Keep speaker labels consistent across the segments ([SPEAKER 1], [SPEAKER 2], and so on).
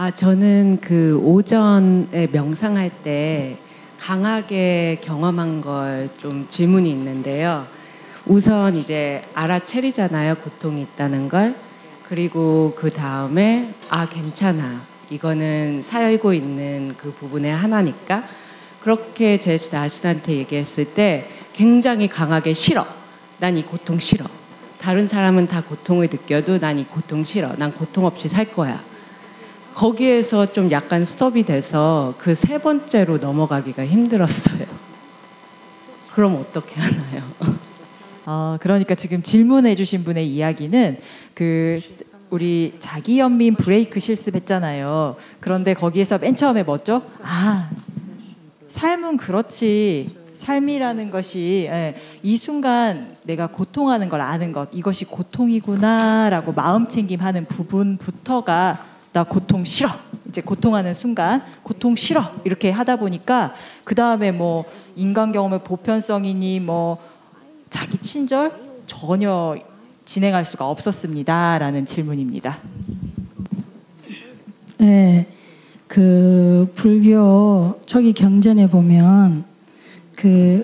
[SPEAKER 1] 저는 그 오전에 명상할 때 강하게 경험한 걸 좀 질문이 있는데요. 우선 이제 알아차리잖아요, 고통이 있다는 걸. 그리고 그 다음에 괜찮아. 이거는 살고 있는 그 부분의 하나니까. 그렇게 제 자신한테 얘기했을 때 굉장히 강하게 싫어. 난 이 고통 싫어. 다른 사람은 다 고통을 느껴도 난 이 고통 싫어. 난 고통 없이 살 거야. 거기에서 좀 약간 스톱이 돼서 그 세 번째로 넘어가기가 힘들었어요. 그럼 어떻게 하나요?
[SPEAKER 2] 그러니까 지금 질문해 주신 분의 이야기는 우리 자기연민 브레이크 실습했잖아요. 그런데 거기에서 맨 처음에 뭐죠? 삶은 그렇지. 삶이라는 것이 이 순간 내가 고통하는 걸 아는 것, 이것이 고통이구나라고 마음챙김하는 부분부터가 나 고통 싫어. 이제 고통하는 순간 고통 싫어. 이렇게 하다 보니까 그 다음에 뭐 인간 경험의 보편성이니 뭐 자기 친절 전혀 진행할 수가 없었습니다라는 질문입니다.
[SPEAKER 3] 네, 그 불교 초기 경전에 보면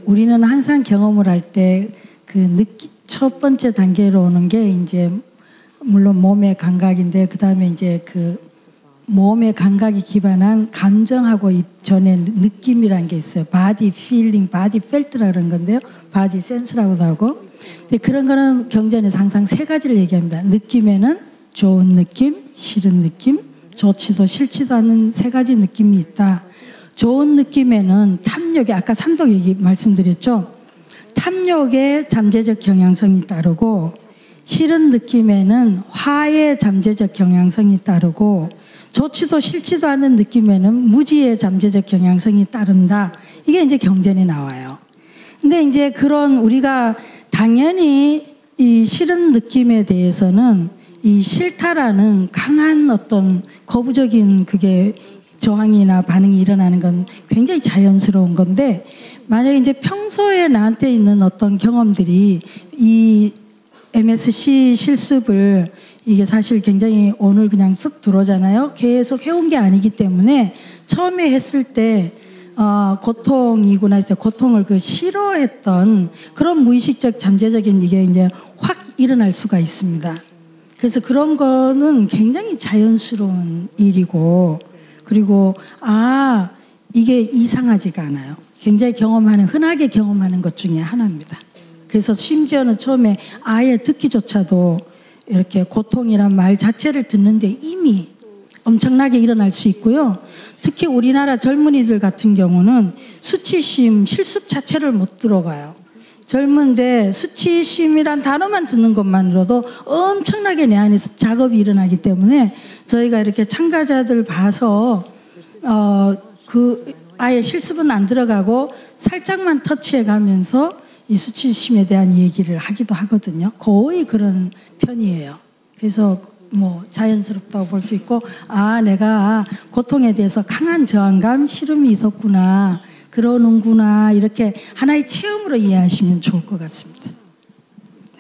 [SPEAKER 3] 우리는 항상 경험을 할 때 첫 번째 단계로 오는 게 이제 물론 몸의 감각인데 그 다음에 이제 몸의 감각이 기반한 감정하고 전에 느낌이라는 게 있어요. 바디 필링, 바디 펠트라 그런 건데요. 바디 센스라고도 하고. 근데 그런 거는 경전에서 항상 세 가지를 얘기합니다. 느낌에는 좋은 느낌, 싫은 느낌, 좋지도 싫지도 않은 세 가지 느낌이 있다. 좋은 느낌에는 탐욕이 아까 삼독 얘기 말씀드렸죠. 탐욕의 잠재적 경향성이 따르고 싫은 느낌에는 화의 잠재적 경향성이 따르고 좋지도 싫지도 않은 느낌에는 무지의 잠재적 경향성이 따른다. 이게 이제 경전에 나와요. 근데 이제 그런 우리가 당연히 이 싫은 느낌에 대해서는 이 싫다라는 강한 어떤 거부적인 그게 저항이나 반응이 일어나는 건 굉장히 자연스러운 건데 만약에 이제 평소에 나한테 있는 어떤 경험들이 이 MSC 실습을 이게 사실 굉장히 오늘 그냥 쓱 들어오잖아요. 계속 해온 게 아니기 때문에 처음에 했을 때 고통이구나 해서 고통을 싫어했던 그런 무의식적 잠재적인 이게 이제 확 일어날 수가 있습니다. 그래서 그런 거는 굉장히 자연스러운 일이고 그리고 이게 이상하지가 않아요. 굉장히 흔하게 경험하는 것 중에 하나입니다. 그래서 심지어는 처음에 아예 듣기조차도 이렇게 고통이란 말 자체를 듣는데 이미 엄청나게 일어날 수 있고요. 특히 우리나라 젊은이들 같은 경우는 수치심, 실습 자체를 못 들어가요. 젊은데 수치심이란 단어만 듣는 것만으로도 엄청나게 내 안에서 작업이 일어나기 때문에 저희가 이렇게 참가자들 봐서 아예 실습은 안 들어가고 살짝만 터치해 가면서 이 수치심에 대한 얘기를 하기도 하거든요. 거의 그런 편이에요. 그래서 뭐 자연스럽다고 볼 수 있고 내가 고통에 대해서 강한 저항감, 싫음이 있었구나. 그러는구나. 이렇게 하나의 체험으로 이해하시면 좋을 것 같습니다.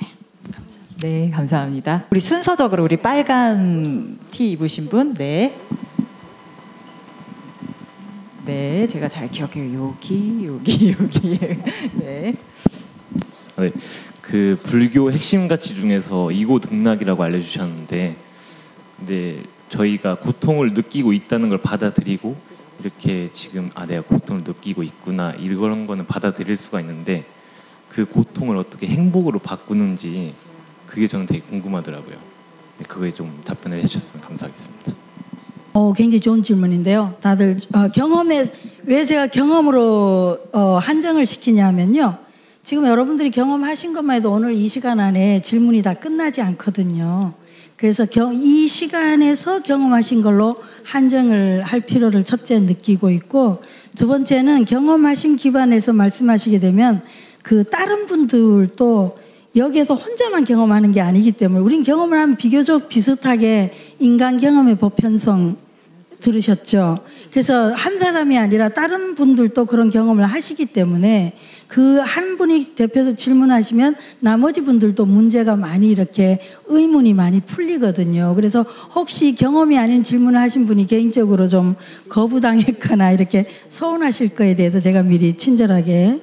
[SPEAKER 3] 네, 감사합니다.
[SPEAKER 2] 네, 감사합니다. 우리 순서적으로 우리 빨간 티 입으신 분, 네, 제가 잘 기억해요. 여기. 네.
[SPEAKER 4] 네, 그 불교 핵심 가치 중에서 이고등락이라고 알려주셨는데, 근데 저희가 고통을 느끼고 있다는 걸 받아들이고 이렇게 지금 내가 고통을 느끼고 있구나 이런 거는 받아들일 수가 있는데 그 고통을 어떻게 행복으로 바꾸는지 그게 저는 되게 궁금하더라고요. 그거에 좀 답변을 해주셨으면 감사하겠습니다.
[SPEAKER 3] 굉장히 좋은 질문인데요. 다들 왜 제가 경험으로 한정을 시키냐면요. 지금 여러분들이 경험하신 것만 해도 오늘 이 시간 안에 질문이 다 끝나지 않거든요. 그래서 이 시간에서 경험하신 걸로 한정을 할 필요를 첫째 느끼고 있고 두 번째는 경험하신 기반에서 말씀하시게 되면 다른 분들도 여기에서 혼자만 경험하는 게 아니기 때문에 우린 경험을 하면 비교적 비슷하게 인간 경험의 보편성 들으셨죠? 그래서 한 사람이 아니라 다른 분들도 그런 경험을 하시기 때문에 그 한 분이 대표로 질문하시면 나머지 분들도 문제가 많이 이렇게 의문이 많이 풀리거든요. 그래서 혹시 경험이 아닌 질문을 하신 분이 개인적으로 좀 거부당했거나 이렇게 서운하실 거에 대해서 제가 미리 친절하게,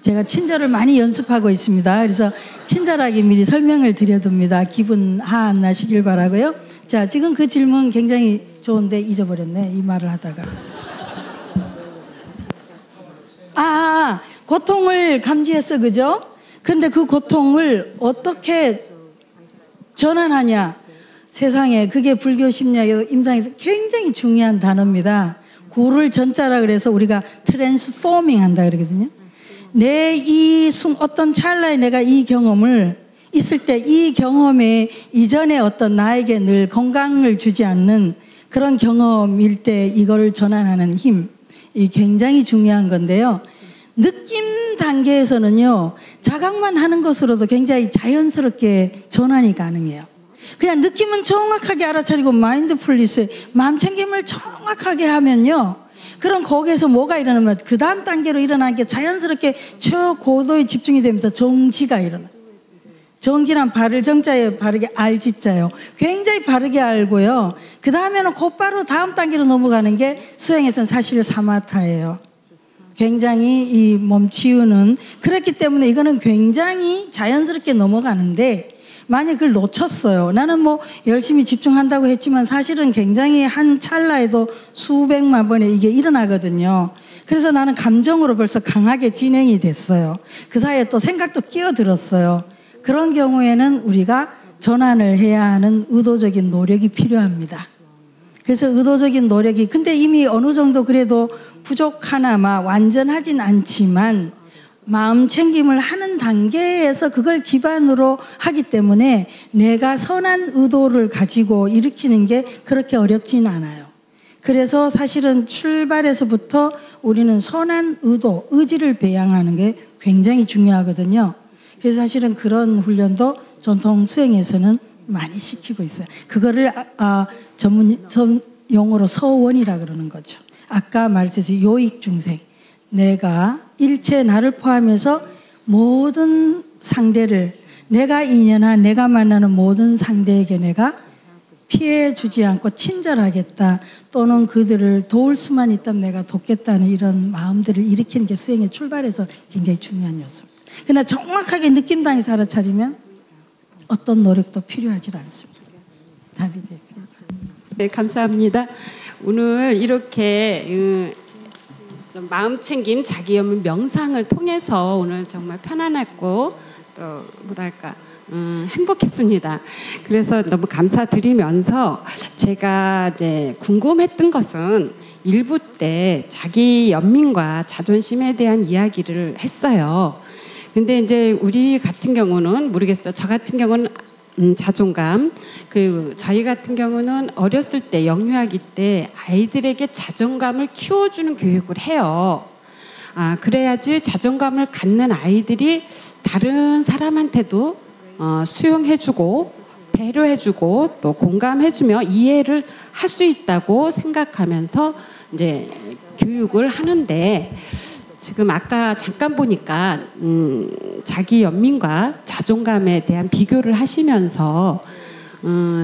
[SPEAKER 3] 제가 친절을 많이 연습하고 있습니다. 그래서 친절하게 미리 설명을 드려둡니다. 기분 하 안 나시길 바라고요. 자, 지금 그 질문 굉장히 좋은데 잊어버렸네, 이 말을 하다가. 고통을 감지했어, 그죠? 근데 그 고통을 어떻게 전환하냐, 세상에. 그게 불교 심리학 임상에서 굉장히 중요한 단어입니다. 고를 전자라 그래서 우리가 트랜스포밍 한다 그러거든요. 어떤 찰나에 내가 이 경험을 있을 때 이 경험에 이전에 어떤 나에게 늘 건강을 주지 않는 그런 경험일 때 이걸 전환하는 힘, 이 굉장히 중요한 건데요. 느낌 단계에서는요, 자각만 하는 것으로도 굉장히 자연스럽게 전환이 가능해요. 그냥 느낌은 정확하게 알아차리고 마인드풀리스, 마음챙김을 정확하게 하면요, 그럼 거기에서 뭐가 일어나면 그 다음 단계로 일어나는 게 자연스럽게 최고도의 집중이 되면서 정지가 일어나요. 정지란 발을 정자에 바르게 알지자요. 굉장히 바르게 알고요. 그 다음에는 곧바로 다음 단계로 넘어가는 게 수행에서는 사실 사마타예요. 굉장히 이 멈추는, 그렇기 때문에 이거는 굉장히 자연스럽게 넘어가는데, 만약 그걸 놓쳤어요. 나는 뭐 열심히 집중한다고 했지만 사실은 굉장히 한 찰나에도 수백만 번에 이게 일어나거든요. 그래서 나는 감정으로 벌써 강하게 진행이 됐어요. 그 사이에 또 생각도 끼어들었어요. 그런 경우에는 우리가 전환을 해야 하는 의도적인 노력이 필요합니다. 그래서 의도적인 노력이, 근데 이미 어느 정도 그래도 부족하나마 완전하진 않지만 마음 챙김을 하는 단계에서 그걸 기반으로 하기 때문에 내가 선한 의도를 가지고 일으키는 게 그렇게 어렵진 않아요. 그래서 사실은 출발에서부터 우리는 선한 의도, 의지를 배양하는 게 굉장히 중요하거든요. 그래서 사실은 그런 훈련도 전통 수행에서는 많이 시키고 있어요. 그거를 전문 용어로 서원이라 그러는 거죠. 아까 말했듯이 요익 중생, 내가 일체 나를 포함해서 모든 상대를, 내가 인연한 내가 만나는 모든 상대에게 내가 피해 주지 않고 친절하겠다, 또는 그들을 도울 수만 있다면 내가 돕겠다는 이런 마음들을 일으키는 게 수행의 출발에서 굉장히 중요한 요소입니다. 그러나 정확하게 느낌당에서 알아차리면 어떤 노력도 필요하지 않습니다. 답이 됐어요.
[SPEAKER 5] 네, 감사합니다. 오늘 이렇게 좀 마음챙김, 자기염 명상을 통해서 오늘 정말 편안했고 또 뭐랄까 행복했습니다. 그래서 너무 감사드리면서 제가 이제 궁금했던 것은 일부 때 자기 연민과 자존심에 대한 이야기를 했어요. 근데 이제 우리 같은 경우는 모르겠어요. 저 같은 경우는 자존감, 그리고 저희 같은 경우는 어렸을 때 영유아기 때 아이들에게 자존감을 키워주는 교육을 해요. 그래야지 자존감을 갖는 아이들이 다른 사람한테도 수용해주고 배려해주고 또 공감해주며 이해를 할 수 있다고 생각하면서 이제 교육을 하는데, 지금 아까 잠깐 보니까 자기 연민과 자존감에 대한 비교를 하시면서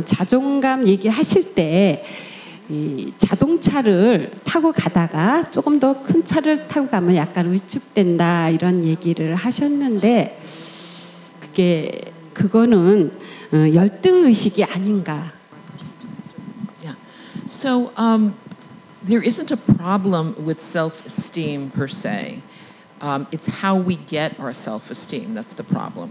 [SPEAKER 5] 자존감 얘기하실 때 이 자동차를 타고 가다가 조금 더 큰 차를 타고 가면 약간 위축된다 이런 얘기를 하셨는데, 그거는 열등 의식이 아닌가.
[SPEAKER 6] Yeah. So there isn't a problem with self-esteem per se. It's how we get our self-esteem that's the problem.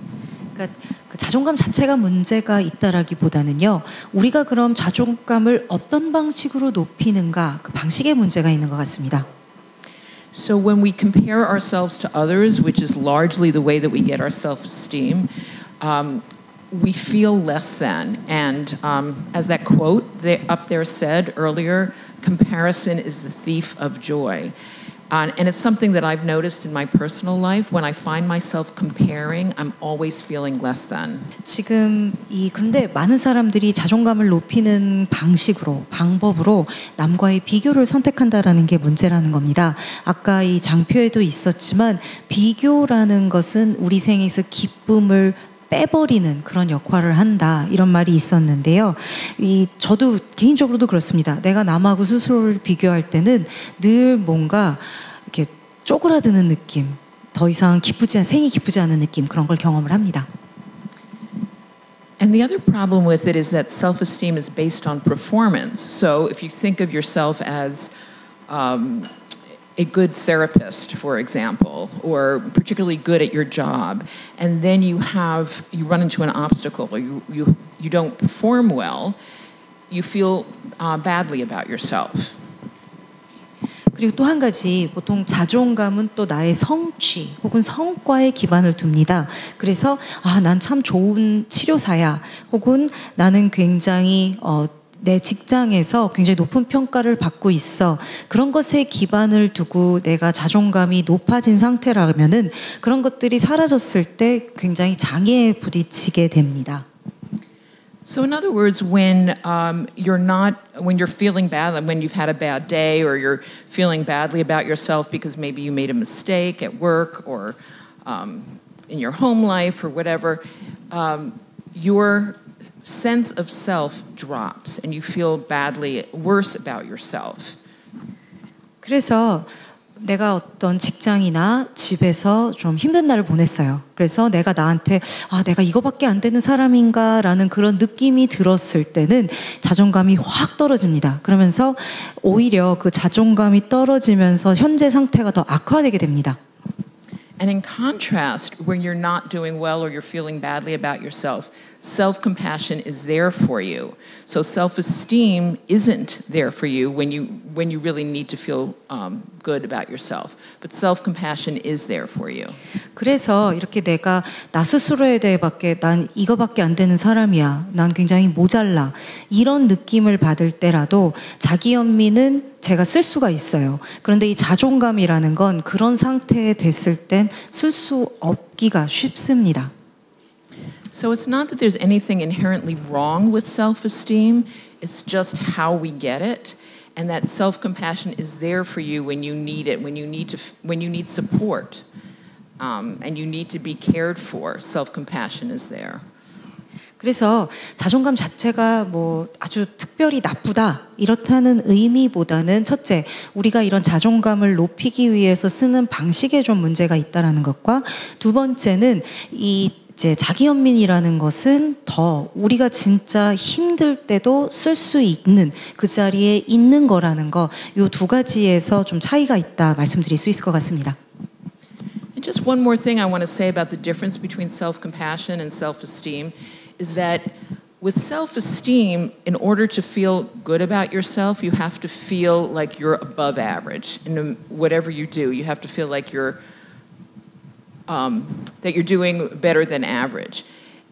[SPEAKER 7] 그러니까 그 자존감 자체가 문제가 있다라기보다는요, 우리가 그럼 자존감을 어떤 방식으로 높이는가, 그 방식에 문제가 있는 것 같습니다.
[SPEAKER 6] So when we compare ourselves to others, which is largely the way that we get our self-esteem, we feel less than. And as that quote up there said earlier, comparison is the thief of joy. And it's something that I've noticed in my personal life. When I find myself comparing, I'm always feeling less than.
[SPEAKER 7] 지금 그런데 많은 사람들이 자존감을 높이는 방법으로 남과의 비교를 선택한다라는 게 문제라는 겁니다. 아까 이 장표에도 있었지만 비교라는 것은 우리 생에서 기쁨을 빼버리는 그런 역할을 한다 이런 말이 있었는데요. 저도 개인적으로도 그렇습니다. 내가 남하고 스스로를 비교할 때는 늘 뭔가 이렇게 쪼그라드는 느낌, 더 이상 생이 기쁘지 않은 느낌 그런 걸 경험을 합니다.
[SPEAKER 6] And the other problem with it is that self-esteem is based on performance. So if you think of yourself as a good therapist, for example, or particularly good at your job, and then you run into an obstacle, or you don't perform well, you feel badly about yourself.
[SPEAKER 7] 그리고 또 한 가지 보통 자존감은 또 나의 성취 혹은 성과에 기반을 둡니다. 그래서 난 참 좋은 치료사야 혹은 나는 굉장히 내 직장에서 굉장히 높은 평가를 받고 있어. 그런 것에 기반을 두고 내가 자존감이 높아진 상태라면은 그런 것들이 사라졌을 때 굉장히 장애에 부딪히게 됩니다.
[SPEAKER 6] So in other words, when you're feeling bad, when you've had a bad day or you're feeling badly about yourself because maybe you made a mistake at work or in your home life or whatever, your sense of self drops and you feel worse about yourself.
[SPEAKER 7] 그래서 내가 어떤 직장이나 집에서 좀 힘든 날을 보냈어요. 그래서 내가 나한테 내가 이거밖에 안 되는 사람인가라는 그런 느낌이 들었을 때는 자존감이 확 떨어집니다. 그러면서 오히려 그 자존감이 떨어지면서 현재 상태가 더 악화되게 됩니다.
[SPEAKER 6] And in contrast, when you're not doing well or you're feeling badly about yourself, self-compassion is there for you. So self-esteem isn't there for you when you really need to feel good about yourself. But self-compassion is there for you.
[SPEAKER 7] 그래서 이렇게 내가 나 스스로에 대해 난 이거밖에 안 되는 사람이야. 난 굉장히 모자라. 이런 느낌을 받을 때라도 자기 연민은 제가 쓸 수가 있어요. 그런데 이 자존감이라는 건 그런 상태에 됐을 땐 쓸 수 없기가 쉽습니다.
[SPEAKER 6] So it's not that there's anything inherently wrong with self-esteem, it's just how we get it, and that self-compassion is there for you when you need it, when you need support, and you need to be cared for. Self-compassion is there.
[SPEAKER 7] 그래서 자존감 자체가 아주 특별히 나쁘다 이렇다는 의미보다는 첫째, 우리가 이런 자존감을 높이기 위해서 쓰는 방식에 좀 문제가 있다라는 것과 두 번째는 이제 자기연민이라는 것은 더 우리가 진짜 힘들 때도 쓸 수 있는 그 자리에 있는 거라는 거, 이 두 가지에서 좀 차이가 있다 말씀드릴 수 있을 것 같습니다.
[SPEAKER 6] And just one more thing I want to say about the difference between self-compassion and self-esteem is that with self-esteem, in order to feel good about yourself, you have to feel like you're above average in whatever you do. You have to feel like that you're doing better than average.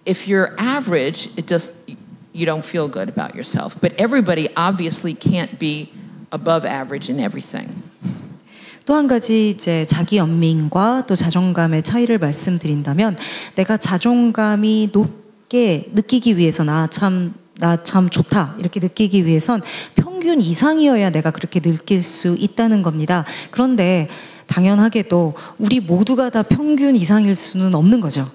[SPEAKER 6] If you're average, you don't feel good about yourself. But everybody obviously can't be above average in everything.
[SPEAKER 7] 또 한 가지 이제 자기 연민과 또 자존감의 차이를 말씀드린다면, 내가 자존감이 높게 느끼기 위해서 나 참 좋다 이렇게 느끼기 위해선 평균 이상이어야 내가 그렇게 느낄 수 있다는 겁니다. 그런데 당연하게도 우리 모두가 다 평균 이상일 수는 없는 거죠.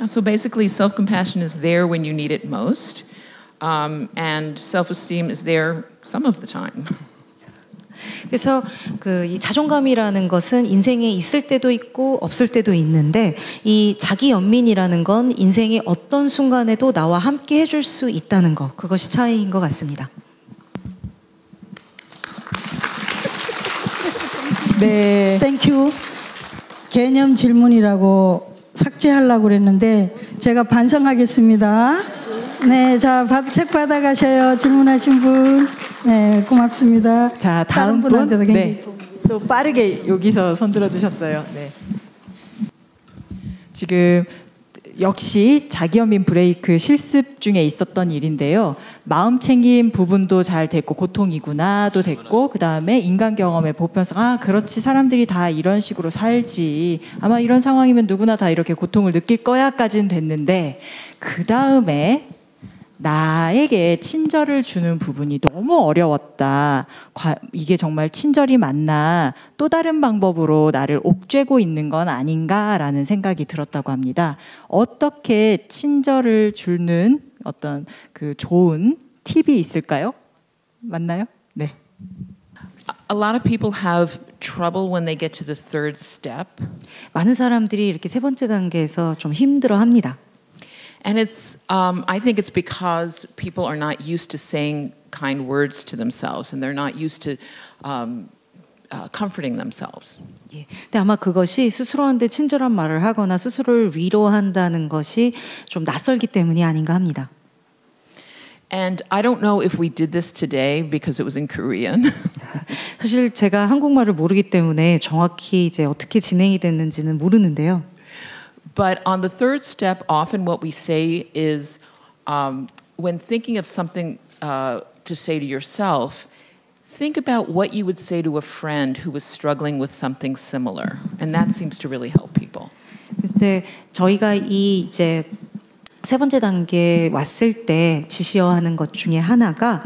[SPEAKER 6] So basically, self-compassion is there when you need it most, and self-esteem is there some of the time.
[SPEAKER 7] 그래서 이 자존감이라는 것은 인생에 있을 때도 있고 없을 때도 있는데, 이 자기 연민이라는 건 인생의 어떤 순간에도 나와 함께 해줄 수 있다는 것, 그것이 차이인 것 같습니다.
[SPEAKER 2] 네.
[SPEAKER 3] 땡큐. 개념 질문이라고 삭제하려고 그랬는데 제가 반성하겠습니다. 네, 자, 책 받아가셔요. 질문하신 분. 네, 고맙습니다.
[SPEAKER 2] 자, 다음
[SPEAKER 3] 분한테도
[SPEAKER 2] 분.
[SPEAKER 3] 굉장히
[SPEAKER 2] 네. 또 빠르게 여기서 손 들어주셨어요. 네. 지금 역시 자기연민 브레이크 실습 중에 있었던 일인데요. 마음 챙김 부분도 잘 됐고 고통이구나도 됐고 그다음에 인간 경험의 보편성 그렇지 사람들이 다 이런 식으로 살지 아마 이런 상황이면 누구나 다 이렇게 고통을 느낄 거야까지는 됐는데 그다음에 나에게 친절을 주는 부분이 너무 어려웠다. 이게 정말 친절이 맞나? 또 다른 방법으로 나를 옥죄고 있는 건 아닌가라는 생각이 들었다고 합니다. 어떻게 친절을 주는 어떤 그 좋은 팁이 있을까요? 맞나요? 네.
[SPEAKER 6] A lot of people have trouble when they get to the third step.
[SPEAKER 7] 많은 사람들이 이렇게 세 번째 단계에서 좀 힘들어합니다.
[SPEAKER 6] And it's, I think it's because people are not used to saying kind words to themselves, and they're not used to comforting themselves.
[SPEAKER 7] 예. 근데 아마 그것이 스스로한테 친절한 말을 하거나 스스로를 위로한다는 것이 좀 낯설기 때문이 아닌가 합니다.
[SPEAKER 6] And I don't know if we did this today because it was in Korean.
[SPEAKER 7] 사실 제가 한국말을 모르기 때문에 정확히 이제 어떻게 진행이 됐는지는 모르는데요.
[SPEAKER 6] But on the third step, often what we say is, when thinking of something to say to yourself, think about what you would say to a friend who was struggling with something similar, and that seems to really help people.
[SPEAKER 7] 그때 저희가 이 이제 세 번째 단계에 왔을 때 지시어야 하는 것 중에 하나가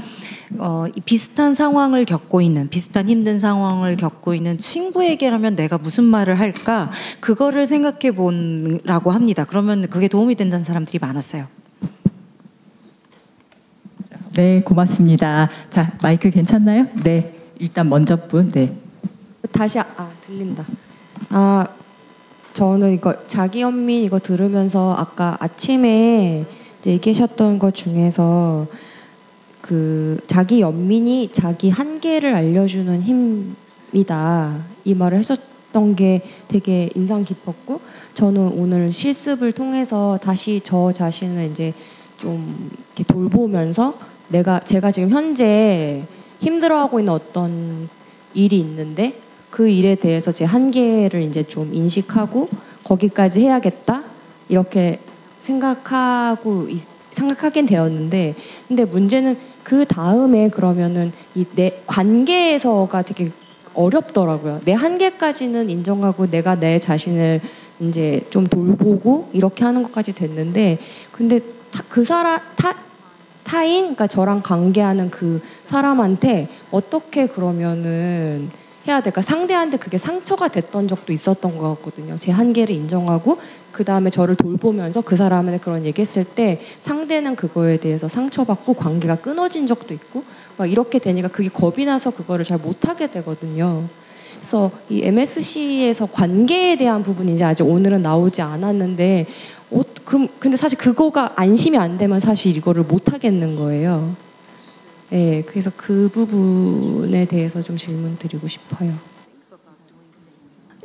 [SPEAKER 7] 비슷한 상황을 겪고 있는 비슷한 힘든 상황을 겪고 있는 친구에게라면 내가 무슨 말을 할까 그거를 생각해 보라고 합니다. 그러면 그게 도움이 된다는 사람들이 많았어요.
[SPEAKER 2] 네, 고맙습니다. 자, 마이크 괜찮나요? 네, 일단 먼저 분. 네.
[SPEAKER 8] 다시 들린다. 저는 이거 자기 연민 이거 들으면서 아까 아침에 이제 얘기하셨던 것 중에서 그 자기 연민이 자기 한계를 알려주는 힘이다 이 말을 하셨던 게 되게 인상 깊었고 저는 오늘 실습을 통해서 다시 저 자신을 이제 좀 이렇게 돌보면서 제가 지금 현재 힘들어하고 있는 어떤 일이 있는데 그 일에 대해서 제 한계를 이제 좀 인식하고 거기까지 해야겠다 이렇게 생각하긴 되었는데 근데 문제는 그 다음에 그러면은 이 내 관계에서가 되게 어렵더라고요. 내 한계까지는 인정하고 내가 내 자신을 이제 좀 돌보고 이렇게 하는 것까지 됐는데 근데 타인 그러니까 저랑 관계하는 그 사람한테 어떻게 그러면은 해야 될까? 상대한테 그게 상처가 됐던 적도 있었던 것 같거든요. 제 한계를 인정하고 그 다음에 저를 돌보면서 그 사람한테 그런 얘기했을 때 상대는 그거에 대해서 상처받고 관계가 끊어진 적도 있고 막 이렇게 되니까 그게 겁이 나서 그거를 잘 못하게 되거든요. 그래서 이 MSC에서 관계에 대한 부분이 이제 아직 오늘은 나오지 않았는데 그럼 근데 사실 그거가 안심이 안 되면 사실 이거를 못 하겠는 거예요. 네, 그래서 그 부분에 대해서 좀 질문 드리고 싶어요.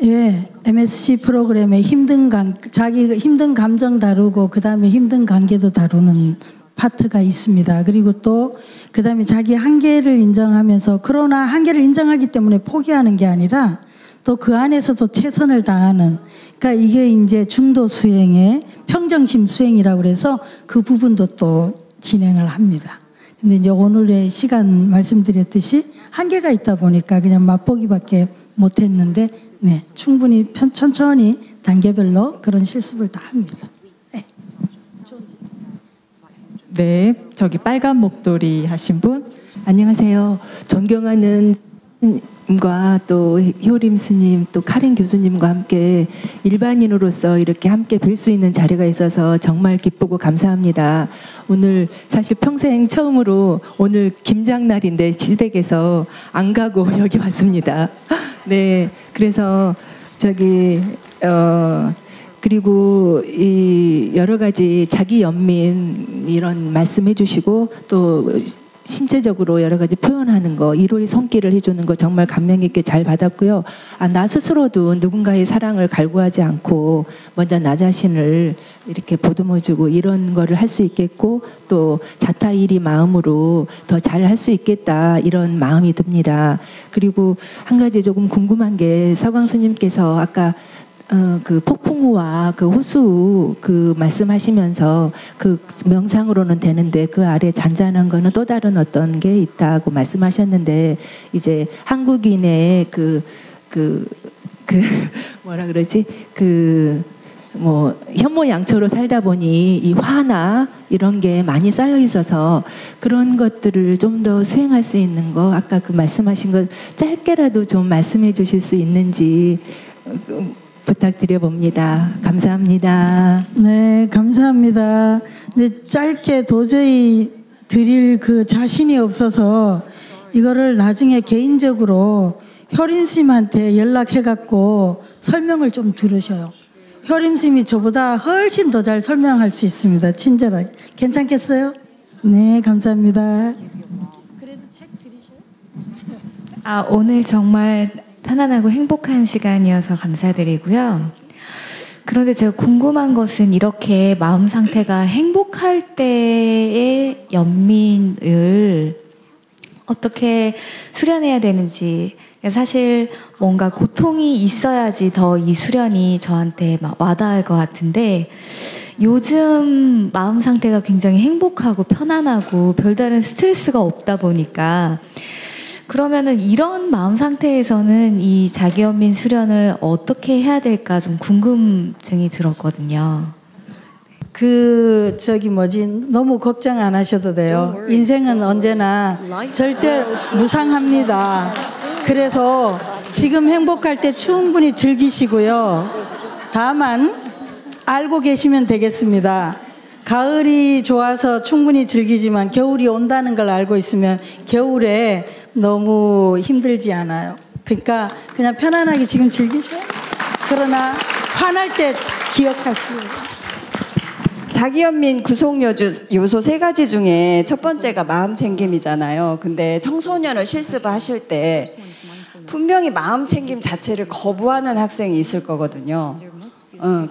[SPEAKER 3] 예, MSC 프로그램에 자기 힘든 감정 다루고 그 다음에 힘든 관계도 다루는 파트가 있습니다. 그리고 또 그 다음에 자기 한계를 인정하면서 그러나 한계를 인정하기 때문에 포기하는 게 아니라 또 그 안에서도 최선을 다하는 그러니까 이게 이제 중도 수행의 평정심 수행이라고 그래서 그 부분도 또 진행을 합니다. 근데 이제 오늘의 시간 말씀드렸듯이 한계가 있다 보니까 그냥 맛보기밖에 못했는데 네, 충분히 천천히 단계별로 그런 실습을 다 합니다. 네.
[SPEAKER 2] 네, 저기 빨간 목도리 하신 분.
[SPEAKER 9] 안녕하세요. 존경하는 스님과 또 효림 스님 또 카렌 교수님과 함께 일반인으로서 이렇게 함께 뵐 수 있는 자리가 있어서 정말 기쁘고 감사합니다. 오늘 사실 평생 처음으로 오늘 김장날인데 시댁에서 안 가고 여기 왔습니다. 네, 그래서 그리고 이 여러 가지 자기 연민 이런 말씀해 주시고 또 신체적으로 여러 가지 표현하는 거, 위로의 손길을 해주는 거 정말 감명 있게 잘 받았고요. 나 스스로도 누군가의 사랑을 갈구하지 않고 먼저 나 자신을 이렇게 보듬어주고 이런 거를 할 수 있겠고 또 자타일이 마음으로 더 잘 할 수 있겠다 이런 마음이 듭니다. 그리고 한 가지 조금 궁금한 게 서광 스님께서 아까 그 폭풍우와 그 호수 그 말씀하시면서 그 명상으로는 되는데 그 아래 잔잔한 거는 또 다른 어떤 게 있다고 말씀하셨는데 이제 한국인의 그 뭐라 그러지 뭐 현모양처로 살다 보니 이 화나 이런 게 많이 쌓여 있어서 그런 것들을 좀 더 수행할 수 있는 거 아까 그 말씀하신 거 짧게라도 좀 말씀해 주실 수 있는지 부탁드려 봅니다. 감사합니다.
[SPEAKER 3] 네, 감사합니다. 근데 짧게 도저히 드릴 그 자신이 없어서 이거를 나중에 개인적으로 효린스님한테 연락해갖고 설명을 좀 들으셔요. 효림스님이 저보다 훨씬 더 잘 설명할 수 있습니다. 친절하게. 괜찮겠어요? 네, 감사합니다. 그래도 책 들으셔요?
[SPEAKER 10] 오늘 정말 편안하고 행복한 시간이어서 감사드리고요. 그런데 제가 궁금한 것은 이렇게 마음 상태가 행복할 때의 연민을 어떻게 수련해야 되는지, 사실 뭔가 고통이 있어야지 더 이 수련이 저한테 막 와닿을 것 같은데 요즘 마음 상태가 굉장히 행복하고 편안하고 별다른 스트레스가 없다 보니까 그러면은 이런 마음 상태에서는 이 자기연민 수련을 어떻게 해야 될까 좀 궁금증이 들었거든요.
[SPEAKER 3] 너무 걱정 안 하셔도 돼요. 인생은 언제나 절대 무상합니다. 그래서 지금 행복할 때 충분히 즐기시고요. 다만 알고 계시면 되겠습니다. 가을이 좋아서 충분히 즐기지만 겨울이 온다는 걸 알고 있으면 겨울에 너무 힘들지 않아요. 그러니까 그냥 편안하게 지금 즐기셔요. 그러나 화날 때 기억하시고요.
[SPEAKER 11] 자기연민 구속 요소 3가지 중에 첫 번째가 마음 챙김이잖아요. 근데 청소년을 실습하실 때 분명히 마음 챙김 자체를 거부하는 학생이 있을 거거든요.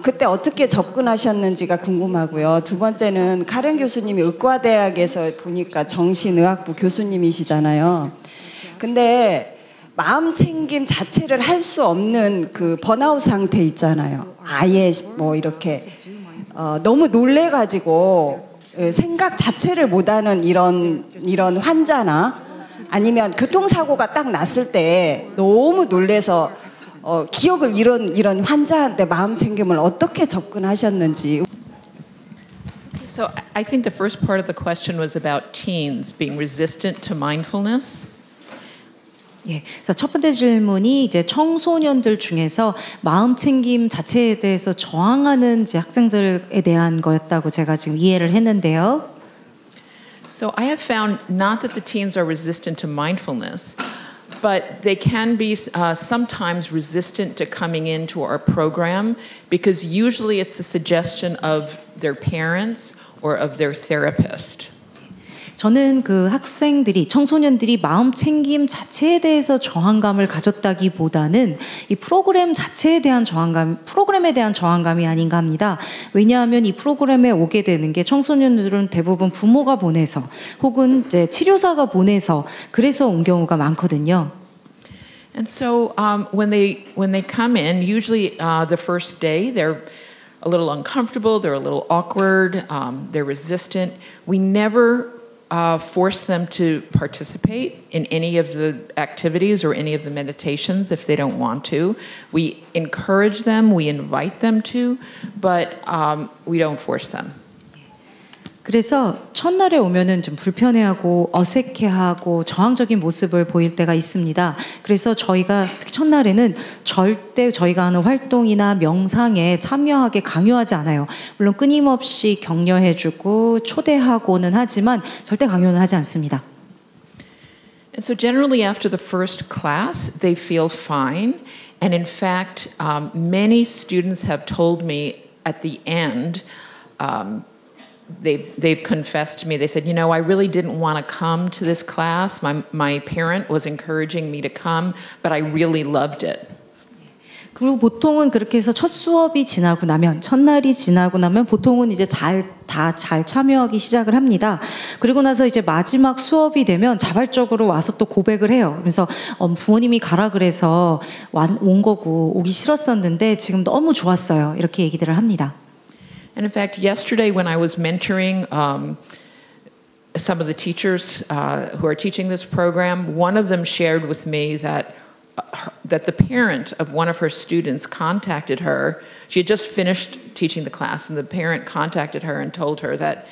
[SPEAKER 11] 그때 어떻게 접근하셨는지가 궁금하고요. 두 번째는 카렌 교수님이 의과대학에서 보니까 정신의학부 교수님이시잖아요. 근데 마음 챙김 자체를 할 수 없는 그 번아웃 상태 있잖아요. 아예 뭐 이렇게 너무 놀래가지고 생각 자체를 못하는 이런 환자나 아니면 교통사고가 딱 났을 때 너무 놀래서 기억을 잃은 이런 환자한테 마음 챙김을 어떻게 접근하셨는지.
[SPEAKER 6] So I think the first part of the question was about teens being resistant to mindfulness.
[SPEAKER 7] 예, 그래서 첫 번째 질문이 이제 청소년들 중에서 마음 챙김 자체에 대해서 저항하는 이제 학생들에 대한 거였다고 제가 지금 이해를 했는데요.
[SPEAKER 6] So I have found not that the teens are resistant to mindfulness, but they can be sometimes resistant to coming into our program because usually it's the suggestion of their parents or of their therapist.
[SPEAKER 7] 저는 그 학생들이 청소년들이 마음 챙김 자체에 대해서 저항감을 가졌다기보다는 이 프로그램 자체에 대한 프로그램에 대한 저항감이 아닌가 합니다. 왜냐하면 이 프로그램에 오게 되는 게 청소년들은 대부분 부모가 보내서 혹은 이제 치료사가 보내서 그래서 온 경우가 많거든요.
[SPEAKER 6] And so when they come in, usually the first day they're a little uncomfortable, they're a little awkward, they're resistant. We never force them to participate in any of the activities or any of the meditations if they don't want to. We encourage them, we invite them to, but we don't force them.
[SPEAKER 7] 그래서 첫날에 오면은 좀 불편해하고 어색해하고 저항적인 모습을 보일 때가 있습니다. 그래서 저희가 특히 첫날에는 절대 저희가 하는 활동이나 명상에 참여하게 강요하지 않아요. 물론 끊임없이 격려해주고 초대하고는 하지만 절대 강요는 하지 않습니다.
[SPEAKER 6] And so generally after the first class, they feel fine. And in fact, many students have told me at the end, they've confessed to me. They said, you know, I really didn't want to come to this class. My parent was encouraging me to come, but I really loved it.
[SPEAKER 7] 그리고 보통은 그렇게 해서 첫 수업이 지나고 나면, 첫날이 지나고 나면 보통은 이제 다 잘 참여하기 시작을 합니다. 그리고 나서 이제 마지막 수업이 되면 자발적으로 와서 또 고백을 해요. 그래서 부모님이 가라 그래서 온 거고 오기 싫었었는데 지금 너무 좋았어요. 이렇게 얘기들을 합니다.
[SPEAKER 6] And in fact, yesterday when I was mentoring some of the teachers who are teaching this program, one of them shared with me that the parent of one of her students contacted her. She had just finished teaching the class, and the parent contacted her and told her that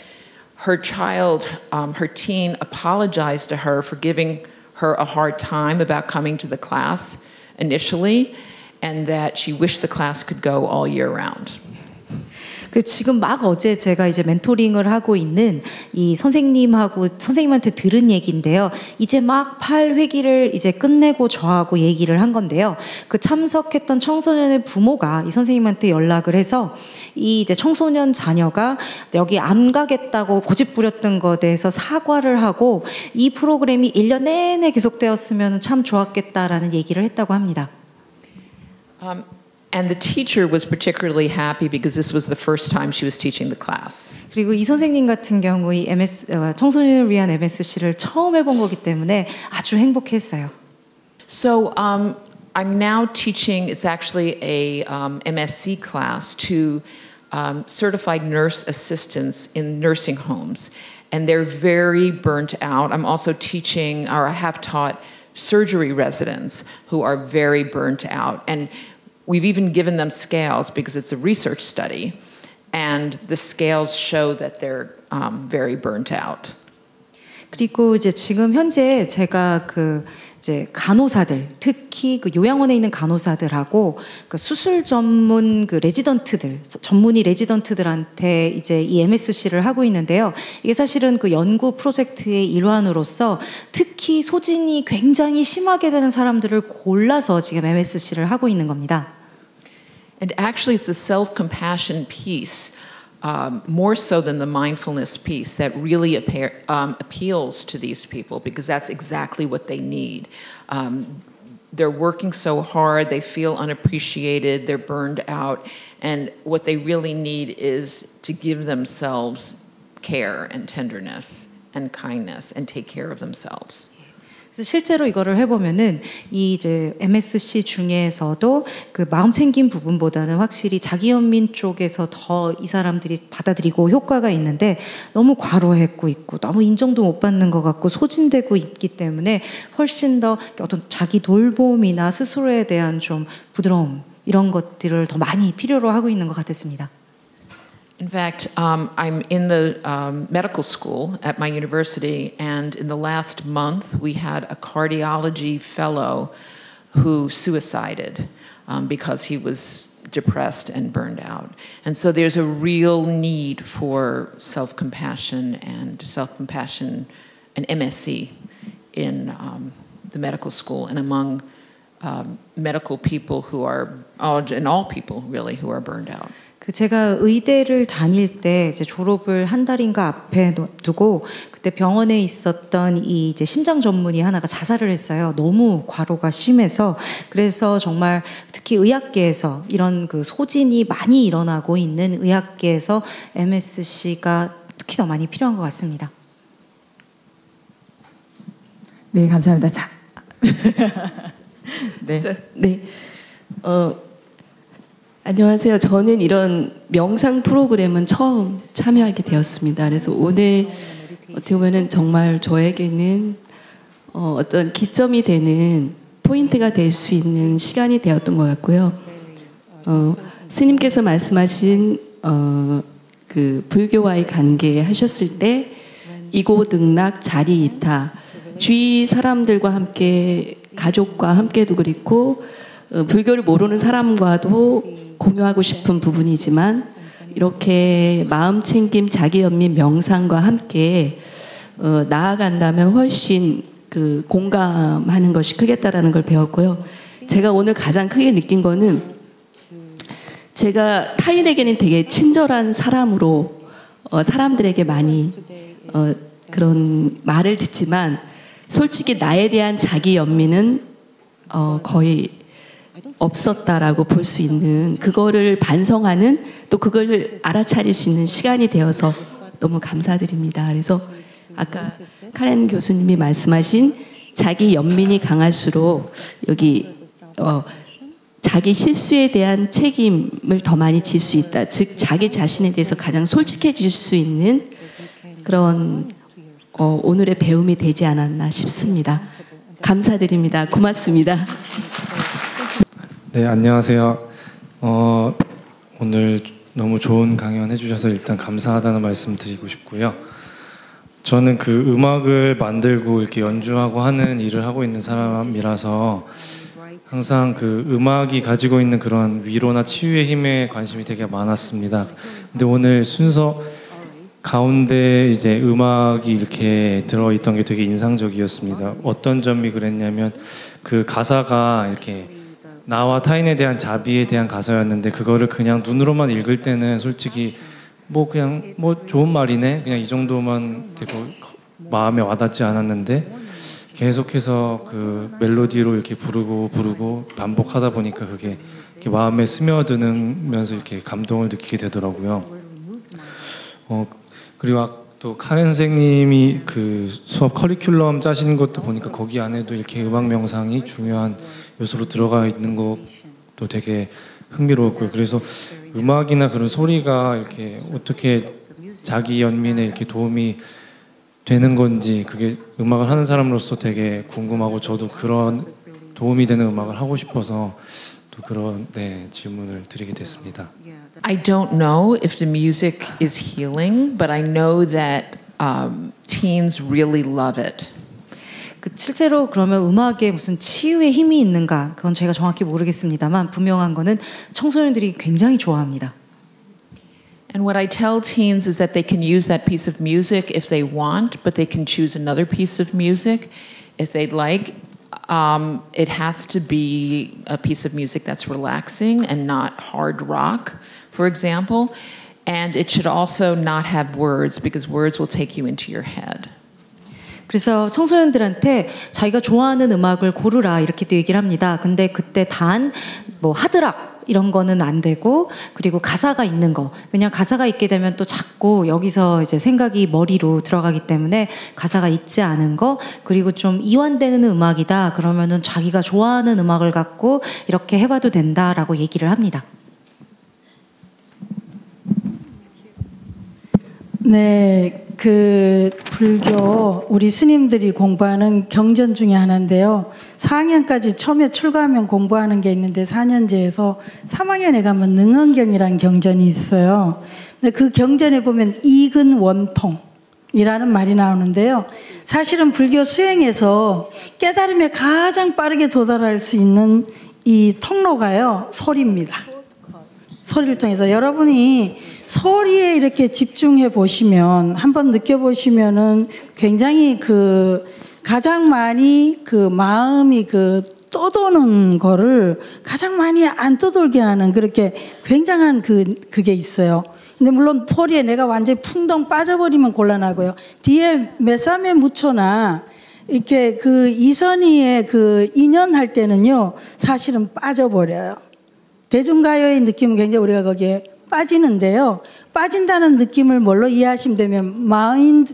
[SPEAKER 6] her child, her teen, apologized to her for giving her a hard time about coming to the class initially, and that she wished the class could go all year round.
[SPEAKER 7] 지금 막 어제 제가 이제 멘토링을 하고 있는 이 선생님한테 들은 얘기인데요. 이제 막 8회기를 이제 끝내고 저하고 얘기를 한 건데요. 그 참석했던 청소년의 부모가 이 선생님한테 연락을 해서 이 이제 청소년 자녀가 여기 안 가겠다고 고집 부렸던 것에 대해서 사과를 하고 이 프로그램이 1년 내내 계속되었으면 참 좋았겠다라는 얘기를 했다고 합니다.
[SPEAKER 6] And the teacher was particularly happy because this was the first time she was teaching the class.
[SPEAKER 7] 그리고 이 선생님 같은 경우 이 청소년을 위한 MSC를 처음 해본 거기 때문에 아주 행복했어요.
[SPEAKER 6] So I'm now teaching. It's actually a MSc class to certified nurse assistants in nursing homes, and they're very burnt out. I'm also teaching, or I have taught, surgery residents who are very burnt out, and we've even given them scales because it's a research study, and the scales show that they're very burnt out.
[SPEAKER 7] 그리고 이제 지금 현재 제가 이제 간호사들, 특히 요양원에 있는 간호사들하고 수술 전문 레지던트들, 전문의 레지던트들한테 이제 이 MSC를 하고 있는데요. 이게 사실은 연구 프로젝트의 일환으로서 특히 소진이 굉장히 심하게 되는 사람들을 골라서 지금 MSC를 하고 있는 겁니다.
[SPEAKER 6] And actually, it's the self-compassion piece, more so than the mindfulness piece, that really appeals to these people, because that's exactly what they need. They're working so hard, they feel unappreciated, they're burned out, and what they really need is to give themselves care and tenderness and kindness and take care of themselves.
[SPEAKER 7] 실제로 이거를 해보면은 이 이제 MSC 중에서도 마음 챙김 부분보다는 확실히 자기연민 쪽에서 더 이 사람들이 받아들이고 효과가 있는데 너무 과로했고 있고 너무 인정도 못 받는 것 같고 소진되고 있기 때문에 훨씬 더 어떤 자기 돌봄이나 스스로에 대한 좀 부드러움 이런 것들을 더 많이 필요로 하고 있는 것 같았습니다.
[SPEAKER 6] In fact, I'm in the medical school at my university, and in the last month we had a cardiology fellow who suicided because he was depressed and burned out. And so there's a real need for self-compassion and MSc in the medical school and among medical people who are, and all people really, who are burned out.
[SPEAKER 7] 제가 의대를 다닐 때 이제 졸업을 한 달인가 앞에 두고 그때 병원에 있었던 이 이제 심장 전문의 하나가 자살을 했어요. 너무 과로가 심해서. 그래서 정말 특히 의학계에서 이런 소진이 많이 일어나고 있는 의학계에서 MSC가 특히 더 많이 필요한 것 같습니다.
[SPEAKER 2] 네, 감사합니다. 자. 네.
[SPEAKER 9] 네. 안녕하세요. 저는 이런 명상 프로그램은 처음 참여하게 되었습니다. 그래서 오늘 어떻게 보면은 정말 저에게는 어떤 기점이 되는 포인트가 될 수 있는 시간이 되었던 것 같고요. 스님께서 말씀하신 불교와의 관계 하셨을 때 이고등락 자리이타 주위 사람들과 함께 가족과 함께도 그렇고 불교를 모르는 사람과도 공유하고 싶은 부분이지만 이렇게 마음챙김 자기연민 명상과 함께 나아간다면 훨씬 공감하는 것이 크겠다라는 걸 배웠고요. 제가 오늘 가장 크게 느낀 거는 제가 타인에게는 되게 친절한 사람으로 사람들에게 많이 그런 말을 듣지만 솔직히 나에 대한 자기연민은 거의
[SPEAKER 8] 없었다라고 볼 수 있는, 그거를 반성하는, 또 그걸 알아차릴 수 있는 시간이 되어서 너무 감사드립니다. 그래서 아까 카렌 교수님이 말씀하신 자기 연민이 강할수록 여기 자기 실수에 대한 책임을 더 많이 질 수 있다. 즉 자기 자신에 대해서 가장 솔직해질 수 있는 그런 오늘의 배움이 되지 않았나 싶습니다. 감사드립니다. 고맙습니다.
[SPEAKER 12] 네, 안녕하세요. 오늘 너무 좋은 강연 해주셔서 일단 감사하다는 말씀 드리고 싶고요. 저는 그 음악을 만들고 이렇게 연주하고 하는 일을 하고 있는 사람이라서 항상 그 음악이 가지고 있는 그런 위로나 치유의 힘에 관심이 되게 많았습니다. 근데 오늘 순서 가운데 이제 음악이 이렇게 들어있던 게 되게 인상적이었습니다. 어떤 점이 그랬냐면 그 가사가 이렇게 나와 타인에 대한 자비에 대한 가사였는데 그거를 그냥 눈으로만 읽을 때는 솔직히 뭐 그냥 뭐 좋은 말이네 그냥 이 정도만 되고 마음에 와닿지 않았는데 계속해서 그 멜로디로 이렇게 부르고 반복하다 보니까 그게 이렇게 마음에 스며드면서 이렇게 감동을 느끼게 되더라고요. 그리고 또 카렌 선생님이 그 수업 커리큘럼 짜시는 것도 보니까 거기 안에도 이렇게 음악 명상이 중요한 요소로 들어가 있는 것도 되게 흥미로웠고요. 그래서 음악이나 그런 소리가 이렇게 어떻게 자기 연민에 이렇게 도움이 되는 건지 그게 음악을 하는 사람으로서 되게 궁금하고 저도 그런 도움이 되는 음악을 하고 싶어서 또 그런 질문을 드리게 됐습니다.
[SPEAKER 6] I don't know if the music is healing, but I know that teens really love it.
[SPEAKER 7] 실제로 그러면 음악에 무슨 치유의 힘이 있는가 그건 제가 정확히 모르겠습니다만 분명한 거는 청소년들이 굉장히 좋아합니다.
[SPEAKER 6] And what I tell teens is that they can use that piece of music if they want, but they can choose another piece of music if they'd like. It has to be a piece of music that's relaxing and not hard rock, for example. And it should also not have words because words will take you into your head.
[SPEAKER 7] 그래서 청소년들한테 자기가 좋아하는 음악을 고르라 이렇게 또 얘기를 합니다. 근데 그때 단 뭐 하드락 이런 거는 안 되고 그리고 가사가 있는 거. 왜냐하면 가사가 있게 되면 또 자꾸 여기서 이제 생각이 머리로 들어가기 때문에 가사가 있지 않은 거 그리고 좀 이완되는 음악이다. 그러면은 자기가 좋아하는 음악을 갖고 이렇게 해봐도 된다라고 얘기를 합니다.
[SPEAKER 3] 네, 그 불교 우리 스님들이 공부하는 경전 중에 하나인데요. 4학년까지 처음에 출가하면 공부하는 게 있는데 4년제에서 3학년에 가면 능언경이라는 경전이 있어요. 근데 그 경전에 보면 이근 원통이라는 말이 나오는데요. 사실은 불교 수행에서 깨달음에 가장 빠르게 도달할 수 있는 이 통로가요, 소리입니다. 소리를 통해서 여러분이 소리에 이렇게 집중해 보시면 한번 느껴보시면은 굉장히 그 가장 많이 그 마음이 그 떠도는 거를 가장 많이 안 떠돌게 하는 그렇게 굉장한 그게 있어요. 근데 물론 소리에 내가 완전히 풍덩 빠져버리면 곤란하고요. 뒤에 메삼에 묻혀나 이렇게 그 이선희의 그 인연할 때는요 사실은 빠져버려요. 대중가요의 느낌은 굉장히 우리가 거기에 빠지는데요. 빠진다는 느낌을 뭘로 이해하시면 되면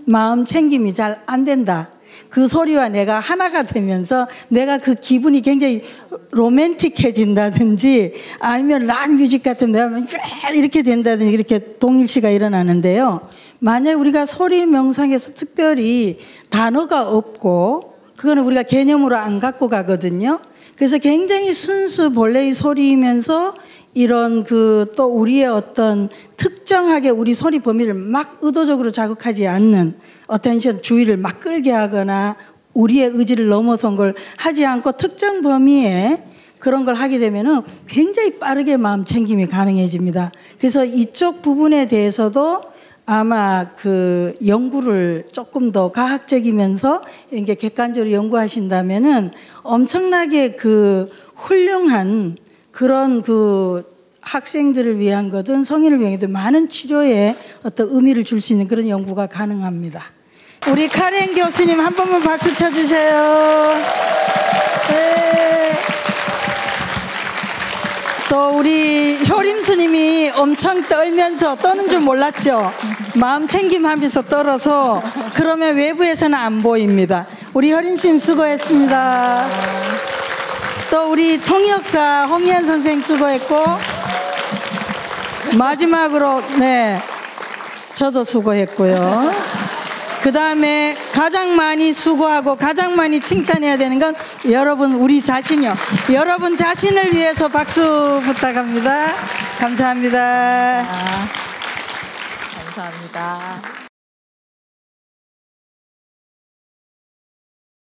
[SPEAKER 3] 마음 챙김이 잘 안 된다. 그 소리와 내가 하나가 되면서 내가 그 기분이 굉장히 로맨틱해진다든지 아니면 락 뮤직 같은 내가 이렇게 된다든지 이렇게 동일시가 일어나는데요. 만약에 우리가 소리 명상에서 특별히 단어가 없고 그거는 우리가 개념으로 안 갖고 가거든요. 그래서 굉장히 순수 본래의 소리이면서 이런 그 또 우리의 어떤 특정하게 우리 소리 범위를 막 의도적으로 자극하지 않는 어텐션 주의를 막 끌게 하거나 우리의 의지를 넘어선 걸 하지 않고 특정 범위에 그런 걸 하게 되면은 굉장히 빠르게 마음 챙김이 가능해집니다. 그래서 이쪽 부분에 대해서도 아마 그 연구를 조금 더 과학적이면서 이게 객관적으로 연구하신다면은 엄청나게 그 훌륭한 그런 그 학생들을 위한 거든 성인을 위한 많은 치료에 어떤 의미를 줄 수 있는 그런 연구가 가능합니다. 우리 카렌 교수님 한 번만 박수 쳐주세요. 네. 또 우리 효림 스님이 엄청 떨면서 떠는 줄 몰랐죠. 마음 챙김하면서 떨어서 그러면 외부에서는 안 보입니다. 우리 효림 스님 수고했습니다. 또 우리 통역사 홍희연 선생 수고했고 마지막으로 네 저도 수고했고요. 그 다음에 가장 많이 수고하고 가장 많이 칭찬해야 되는 건 여러분 우리 자신이요. 여러분 자신을 위해서 박수 부탁합니다. 감사합니다.
[SPEAKER 2] 감사합니다.